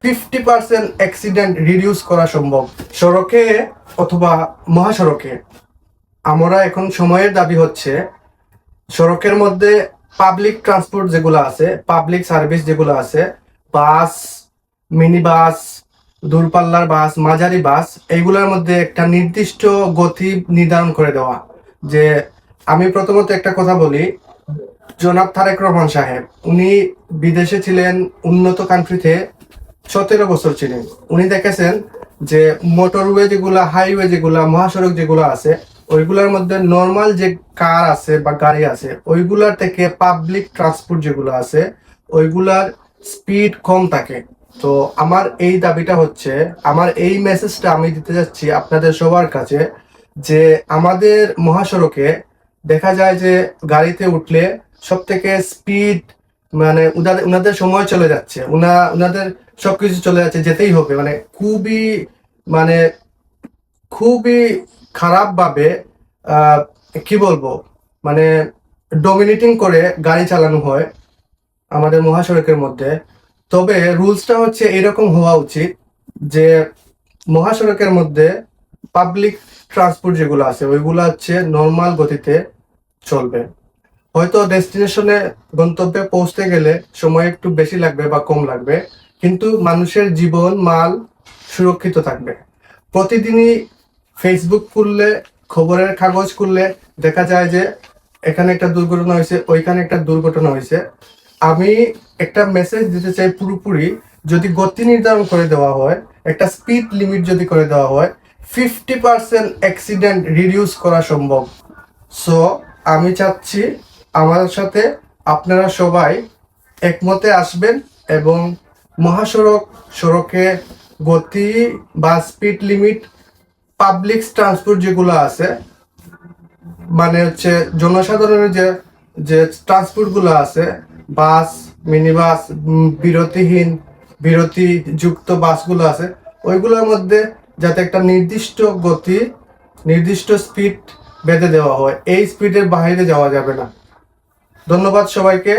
50% accident reduce করা সম্ভব। সড়কে অথবা মহাসড়কে আমরা এখন সময়ের দাবি হচ্ছে সড়কের মধ্যে পাবলিক ট্রান্সপোর্ট যেগুলো আছে, পাবলিক সার্ভিস যেগুলো আছে, বাস, মিনি বাস, দূরপাল্লার বাস, মাঝারি বাস, এইগুলোর মধ্যে একটা নির্দিষ্ট গতি নির্ধারণ করে দেওয়া। যে আমি প্রথমত একটা কথা বলি, জনাব তারেক রহমান সাহেব উনি বিদেশে ছিলেন, উন্নত কান্ট্রিতে 17 বছর ছিলেন। উনি দেখেছেন যে মোটরওয়ে যেগুলা, হাইওয়ে যেগুলা, মহাসড়ক যেগুলো আছে, ওইগুলোর মধ্যে নর্মাল যে কার আছে বা গাড়ি আছে, ওইগুলার থেকে পাবলিক ট্রান্সপোর্ট যেগুলো আছে ওইগুলার স্পিড কম থাকে। তো আমার এই দাবিটা হচ্ছে, আমার এই মেসেজটা আমি দিতে যাচ্ছি আপনাদের সবার কাছে, যে আমাদের মহাসড়কে দেখা যায় যে গাড়িতে উঠলে সব থেকে স্পিড, মানে উনাদের সময় চলে যাচ্ছে, উনাদের সবকিছু চলে যাচ্ছে, যেতেই হবে, মানে মানে খুবই খারাপ ভাবে কি বলবো, মানে ডমিনেটিং করে গাড়ি চালানো হয় আমাদের মহাসড়কের মধ্যে। তবে রুলসটা হচ্ছে এরকম হওয়া উচিত যে মহাসড়কের মধ্যে পাবলিক ট্রান্সপোর্ট যেগুলো আছে ওইগুলো হচ্ছে নর্মাল গতিতে চলবে। হয়তো ডেস্টিনেশনে, গন্তব্যে পৌঁছতে গেলে সময় একটু বেশি লাগবে বা কম লাগবে, কিন্তু মানুষের জীবন মাল সুরক্ষিত থাকবে। প্রতিদিনই ফেসবুক খুললে, খবরের কাগজ খুললে দেখা যায় যে এখানে একটা দুর্ঘটনা হয়েছে, ওইখানে একটা দুর্ঘটনা হয়েছে। আমি একটা মেসেজ দিতে চাই পুরোপুরি, যদি গতি নির্ধারণ করে দেওয়া হয়, একটা স্পিড লিমিট যদি করে দেওয়া হয়, 50% অ্যাক্সিডেন্ট রিডিউস করা সম্ভব। সো আমি চাচ্ছি আমার সাথে আপনারা সবাই একমতে আসবেন এবং সড়কে গতি বা স্পিড লিমিট, পাবলিক ট্রান্সপোর্ট যেগুলো আছে, মানে হচ্ছে জনসাধারণের যে যে ট্রান্সপোর্টগুলো আছে, বাস, মিনি বাস, বিরতিযুক্ত বাসগুলো আছে, ওইগুলোর মধ্যে যাতে একটা নির্দিষ্ট গতি, নির্দিষ্ট স্পিড বেঁধে দেওয়া হয়। এই স্পিডের বাইরে যাওয়া যাবে না। ধন্যবাদ সবাইকে।